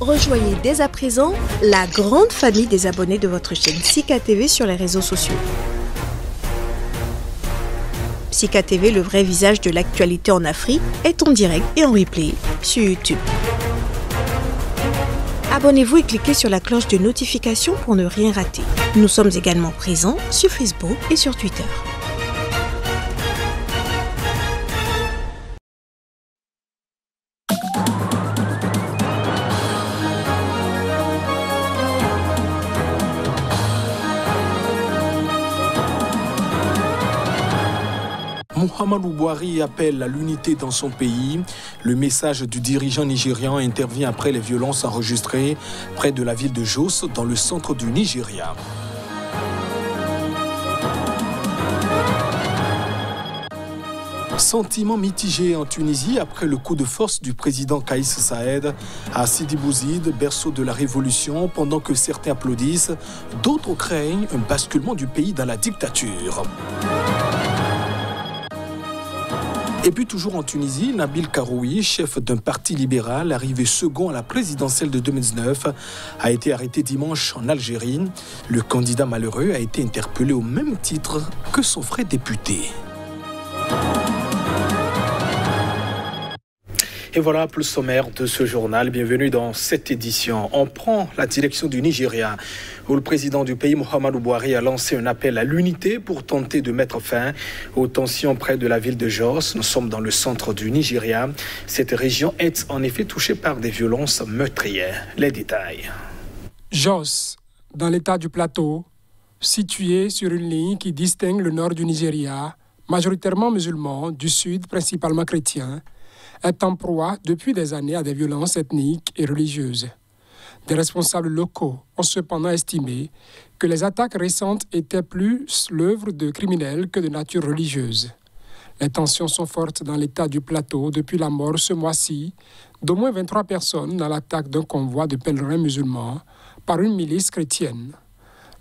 Rejoignez dès à présent la grande famille des abonnés de votre chaîne Sika TV sur les réseaux sociaux. Sika TV, le vrai visage de l'actualité en Afrique, est en direct et en replay sur YouTube. Abonnez-vous et cliquez sur la cloche de notification pour ne rien rater. Nous sommes également présents sur Facebook et sur Twitter. Muhammadu Buhari appelle à l'unité dans son pays. Le message du dirigeant nigérian intervient après les violences enregistrées près de la ville de Jos, dans le centre du Nigeria. Sentiment mitigé en Tunisie après le coup de force du président Kaïs Saïed à Sidi Bouzid, berceau de la révolution. Pendant que certains applaudissent, d'autres craignent un basculement du pays dans la dictature. Et puis toujours en Tunisie, Nabil Karoui, chef d'un parti libéral, arrivé second à la présidentielle de 2019, a été arrêté dimanche en Algérie. Le candidat malheureux a été interpellé au même titre que son frère député. Et voilà pour le sommaire de ce journal. Bienvenue dans cette édition. On prend la direction du Nigeria, où le président du pays, Muhammadu Buhari, a lancé un appel à l'unité pour tenter de mettre fin aux tensions près de la ville de Jos. Nous sommes dans le centre du Nigeria. Cette région est en effet touchée par des violences meurtrières. Les détails. Jos, dans l'état du Plateau, situé sur une ligne qui distingue le nord du Nigeria, majoritairement musulman, du sud principalement chrétien, est en proie depuis des années à des violences ethniques et religieuses. Des responsables locaux ont cependant estimé que les attaques récentes étaient plus l'œuvre de criminels que de nature religieuse. Les tensions sont fortes dans l'état du Plateau depuis la mort ce mois-ci d'au moins 23 personnes dans l'attaque d'un convoi de pèlerins musulmans par une milice chrétienne.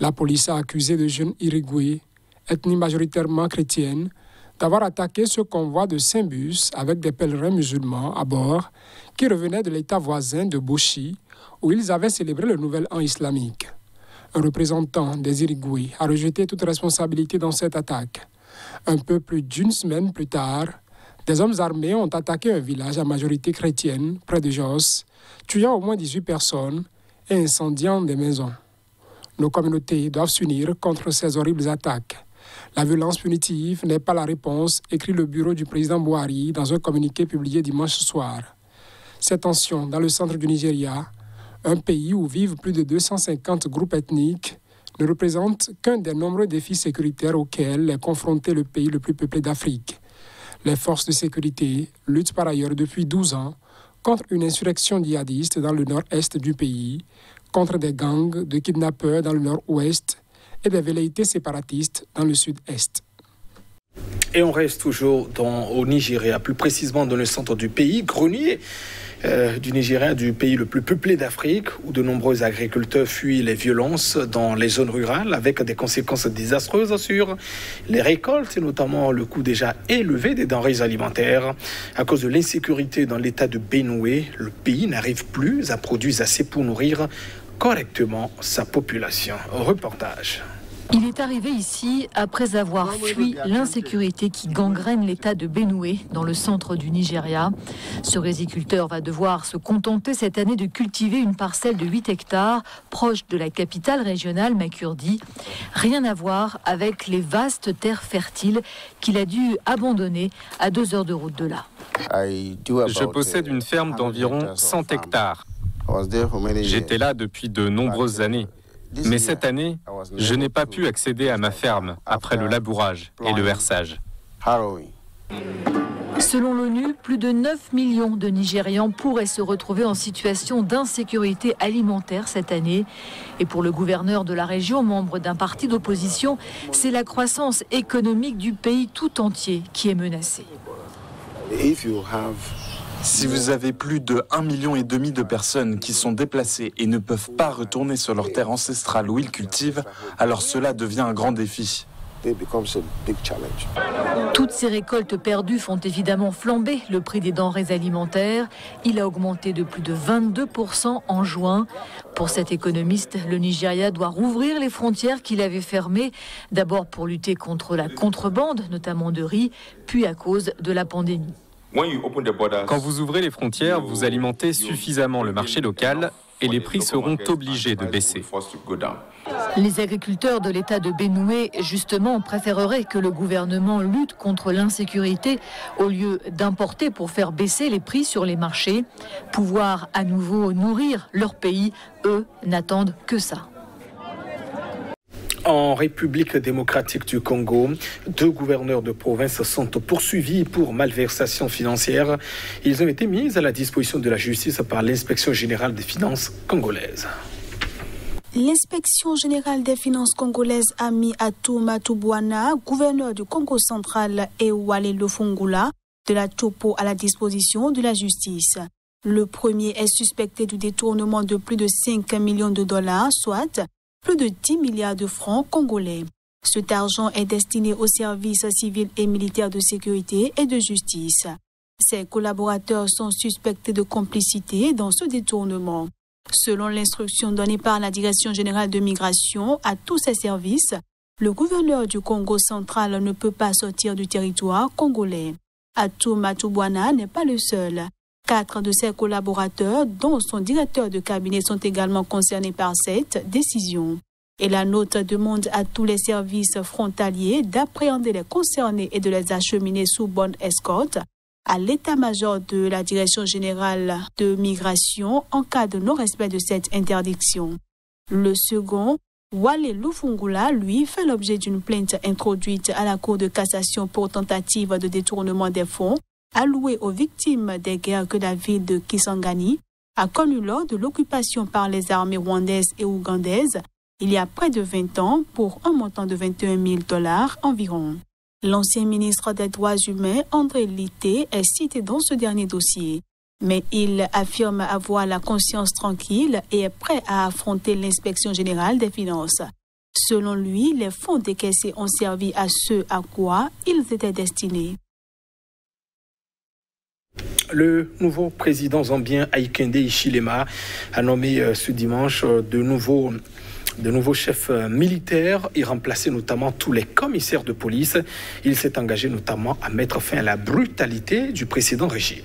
La police a accusé de jeunes Irigwe, ethnie majoritairement chrétienne, d'avoir attaqué ce convoi de 5 bus avec des pèlerins musulmans à bord qui revenaient de l'état voisin de Bauchi, où ils avaient célébré le nouvel an islamique. Un représentant des Irigwe a rejeté toute responsabilité dans cette attaque. Un peu plus d'une semaine plus tard, des hommes armés ont attaqué un village à majorité chrétienne près de Jos, tuant au moins 18 personnes et incendiant des maisons. Nos communautés doivent s'unir contre ces horribles attaques. La violence punitive n'est pas la réponse, écrit le bureau du président Buhari dans un communiqué publié dimanche soir. Ces tensions dans le centre du Nigeria, un pays où vivent plus de 250 groupes ethniques, ne représentent qu'un des nombreux défis sécuritaires auxquels est confronté le pays le plus peuplé d'Afrique. Les forces de sécurité luttent par ailleurs depuis 12 ans contre une insurrection djihadiste dans le nord-est du pays, contre des gangs de kidnappeurs dans le nord-ouest et des velléités séparatistes dans le sud-est. Et on reste toujours au Nigeria, plus précisément dans le centre du pays, grenier du Nigeria, du pays le plus peuplé d'Afrique, où de nombreux agriculteurs fuient les violences dans les zones rurales, avec des conséquences désastreuses sur les récoltes, et notamment le coût déjà élevé des denrées alimentaires. À cause de l'insécurité dans l'état de Benue, le pays n'arrive plus à produire assez pour nourrir correctement sa population. Reportage. Il est arrivé ici après avoir fui l'insécurité qui gangrène l'état de Benue, dans le centre du Nigeria. Ce riziculteur va devoir se contenter cette année de cultiver une parcelle de 8 hectares, proche de la capitale régionale Makurdi. Rien à voir avec les vastes terres fertiles qu'il a dû abandonner à 2 heures de route de là. Je possède une ferme d'environ 100 hectares. J'étais là depuis de nombreuses années. Mais cette année, je n'ai pas pu accéder à ma ferme après le labourage et le herçage. Selon l'ONU, plus de 9 millions de Nigérians pourraient se retrouver en situation d'insécurité alimentaire cette année. Et pour le gouverneur de la région, membre d'un parti d'opposition, c'est la croissance économique du pays tout entier qui est menacée. Si vous avez plus de 1,5 million de personnes qui sont déplacées et ne peuvent pas retourner sur leur terre ancestrale où ils cultivent, alors cela devient un grand défi. Toutes ces récoltes perdues font évidemment flamber le prix des denrées alimentaires. Il a augmenté de plus de 22% en juin. Pour cet économiste, le Nigeria doit rouvrir les frontières qu'il avait fermées, d'abord pour lutter contre la contrebande, notamment de riz, puis à cause de la pandémie. Quand vous ouvrez les frontières, vous alimentez suffisamment le marché local et les prix seront obligés de baisser. Les agriculteurs de l'État de Benue, justement, préféreraient que le gouvernement lutte contre l'insécurité au lieu d'importer pour faire baisser les prix sur les marchés. Pouvoir à nouveau nourrir leur pays, eux, n'attendent que ça. En République démocratique du Congo, 2 gouverneurs de province sont poursuivis pour malversation financière. Ils ont été mis à la disposition de la justice par l'Inspection générale des finances congolaise. L'Inspection générale des finances congolaises a mis Atou Matubwana, gouverneur du Congo central, et Wale Lofungula de la Topo à la disposition de la justice. Le premier est suspecté du détournement de plus de 5 millions de dollars, soit plus de 10 milliards de francs congolais. Cet argent est destiné aux services civils et militaires de sécurité et de justice. Ses collaborateurs sont suspectés de complicité dans ce détournement. Selon l'instruction donnée par la Direction générale de migration à tous ses services, le gouverneur du Congo central ne peut pas sortir du territoire congolais. Atou Matubwana n'est pas le seul. 4 de ses collaborateurs, dont son directeur de cabinet, sont également concernés par cette décision. Et la note demande à tous les services frontaliers d'appréhender les concernés et de les acheminer sous bonne escorte à l'état-major de la Direction générale de migration en cas de non-respect de cette interdiction. Le second, Wale Lufungula, lui, fait l'objet d'une plainte introduite à la Cour de cassation pour tentative de détournement des fonds alloués aux victimes des guerres que la ville de Kisangani a connues lors de l'occupation par les armées rwandaises et ougandaises il y a près de 20 ans pour un montant de 21 000 $ environ. L'ancien ministre des Droits humains, André Litté, est cité dans ce dernier dossier. Mais il affirme avoir la conscience tranquille et est prêt à affronter l'inspection générale des finances. Selon lui, les fonds décaissés ont servi à ce à quoi ils étaient destinés. Le nouveau président zambien Hakainde Hichilema a nommé ce dimanche de nouveaux chefs militaires et remplacé notamment tous les commissaires de police. Il s'est engagé notamment à mettre fin à la brutalité du précédent régime.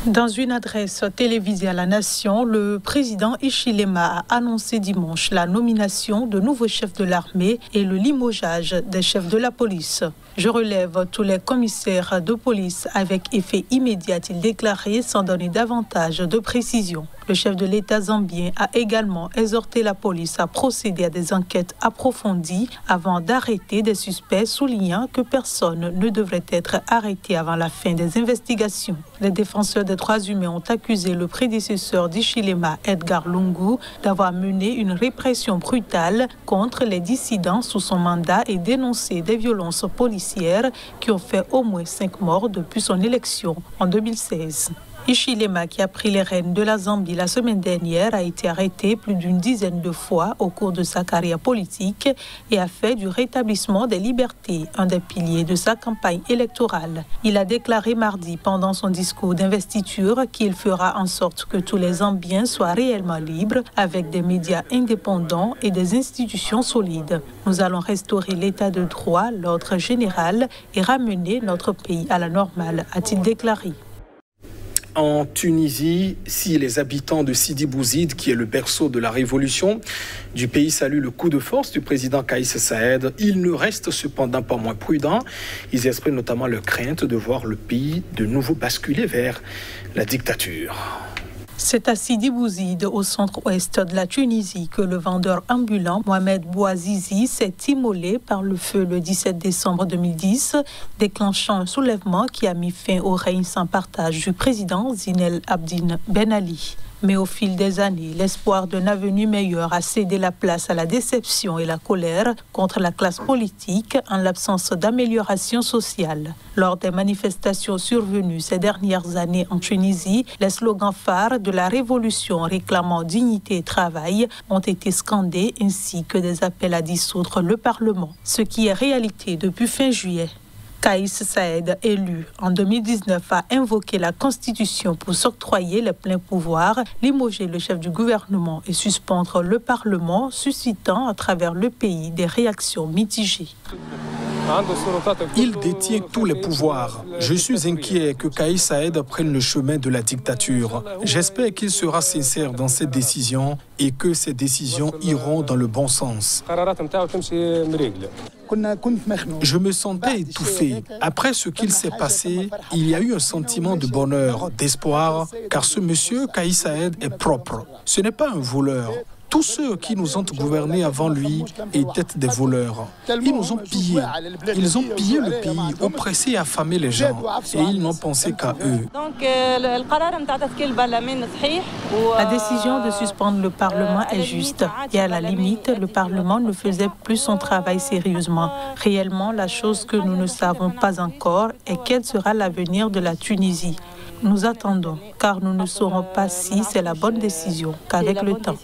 Dans une adresse télévisée à la nation, le président Hichilema a annoncé dimanche la nomination de nouveaux chefs de l'armée et le limogeage des chefs de la police. Je relève tous les commissaires de police avec effet immédiat, a-t-il déclaré sans donner davantage de précision. Le chef de l'État zambien a également exhorté la police à procéder à des enquêtes approfondies avant d'arrêter des suspects, soulignant que personne ne devrait être arrêté avant la fin des investigations. Les défenseurs des droits humains ont accusé le prédécesseur d'Hichilema, Edgar Lungu, d'avoir mené une répression brutale contre les dissidents sous son mandat et dénoncé des violences policières qui ont fait au moins 5 morts depuis son élection en 2016. Hichilema, qui a pris les rênes de la Zambie la semaine dernière, a été arrêté plus d'une dizaine de fois au cours de sa carrière politique et a fait du rétablissement des libertés un des piliers de sa campagne électorale. Il a déclaré mardi pendant son discours d'investiture qu'il fera en sorte que tous les Zambiens soient réellement libres avec des médias indépendants et des institutions solides. Nous allons restaurer l'état de droit, l'ordre général et ramener notre pays à la normale, a-t-il déclaré. En Tunisie, si les habitants de Sidi Bouzid, qui est le berceau de la révolution du pays, saluent le coup de force du président Kaïs Saïed, ils ne restent cependant pas moins prudents. Ils expriment notamment leur crainte de voir le pays de nouveau basculer vers la dictature. C'est à Sidi Bouzid, au centre-ouest de la Tunisie, que le vendeur ambulant Mohamed Bouazizi s'est immolé par le feu le 17 décembre 2010, déclenchant un soulèvement qui a mis fin au règne sans partage du président Zine El Abidine Ben Ali. Mais au fil des années, l'espoir d'un avenir meilleur a cédé la place à la déception et la colère contre la classe politique en l'absence d'amélioration sociale. Lors des manifestations survenues ces dernières années en Tunisie, les slogans phares de la révolution réclamant dignité et travail ont été scandés ainsi que des appels à dissoudre le Parlement, ce qui est réalité depuis fin juillet. Kaïs Saïed, élu en 2019, a invoqué la Constitution pour s'octroyer les pleins pouvoirs, limoger le chef du gouvernement et suspendre le Parlement, suscitant à travers le pays des réactions mitigées. Il détient tous les pouvoirs. Je suis inquiet que Kaïs Saïed prenne le chemin de la dictature. J'espère qu'il sera sincère dans ses décisions et que ses décisions iront dans le bon sens. Je me sentais étouffé. Après ce qu'il s'est passé, il y a eu un sentiment de bonheur, d'espoir, car ce monsieur Kaïs Saïed est propre. Ce n'est pas un voleur. Tous ceux qui nous ont gouvernés avant lui étaient des voleurs. Ils nous ont pillés. Ils ont pillé le pays, oppressé et affamé les gens. Et ils n'ont pensé qu'à eux. La décision de suspendre le Parlement est juste. Et à la limite, le Parlement ne faisait plus son travail sérieusement. Réellement, la chose que nous ne savons pas encore est quel sera l'avenir de la Tunisie. Nous attendons, car nous ne saurons pas si c'est la bonne décision qu'avec le temps.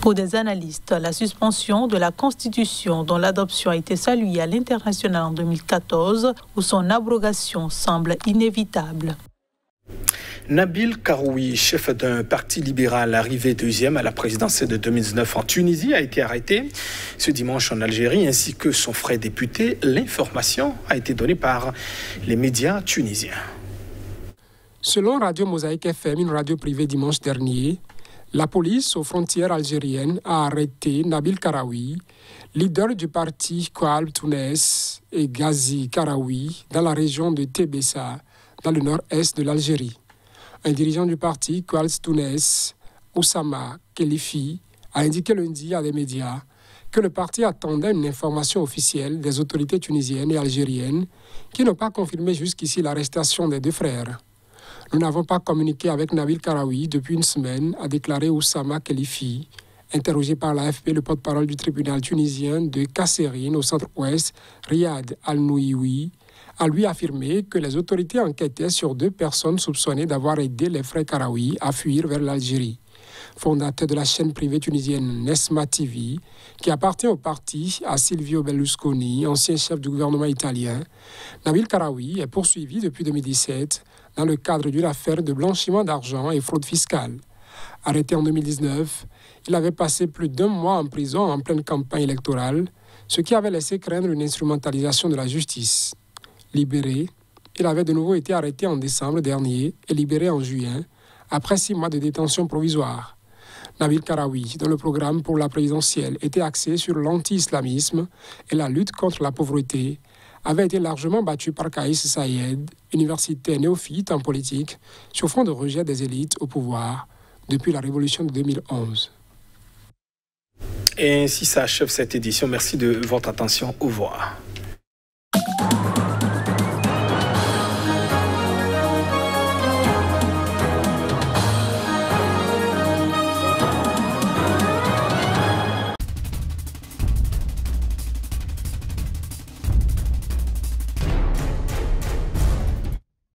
Pour des analystes, la suspension de la Constitution, dont l'adoption a été saluée à l'international en 2014, ou son abrogation semble inévitable. Nabil Karoui, chef d'un parti libéral arrivé deuxième à la présidentielle de 2019 en Tunisie, a été arrêté ce dimanche en Algérie, ainsi que son frère député. L'information a été donnée par les médias tunisiens. Selon Radio Mosaïque FM, une radio privée dimanche dernier, la police aux frontières algériennes a arrêté Nabil Karoui, leader du parti Koual Tounes et Ghazi Karoui dans la région de Tébessa, dans le nord-est de l'Algérie. Un dirigeant du parti, Koual Tounes, Oussama Khelifi, a indiqué lundi à des médias que le parti attendait une information officielle des autorités tunisiennes et algériennes qui n'ont pas confirmé jusqu'ici l'arrestation des deux frères. Nous n'avons pas communiqué avec Nabil Karoui depuis une semaine, a déclaré Oussama Khelifi, interrogé par l'AFP, le porte-parole du tribunal tunisien de Kasserine au centre-ouest, Riyad Al-Nouioui, a lui affirmé que les autorités enquêtaient sur deux personnes soupçonnées d'avoir aidé les frères Karoui à fuir vers l'Algérie. Fondateur de la chaîne privée tunisienne Nesma TV, qui appartient au parti à Silvio Berlusconi, ancien chef du gouvernement italien, Nabil Karoui est poursuivi depuis 2017 dans le cadre d'une affaire de blanchiment d'argent et fraude fiscale. Arrêté en 2019, il avait passé plus d'1 mois en prison en pleine campagne électorale, ce qui avait laissé craindre une instrumentalisation de la justice. Libéré, il avait de nouveau été arrêté en décembre dernier et libéré en juin, après 6 mois de détention provisoire. Nabil Karoui, dont le programme pour la présidentielle était axé sur l'anti-islamisme et la lutte contre la pauvreté, avait été largement battu par Kaïs Saïed, universitaire néophyte en politique, sur fond de rejet des élites au pouvoir depuis la révolution de 2011. Et ainsi s'achève cette édition. Merci de votre attention. Au revoir.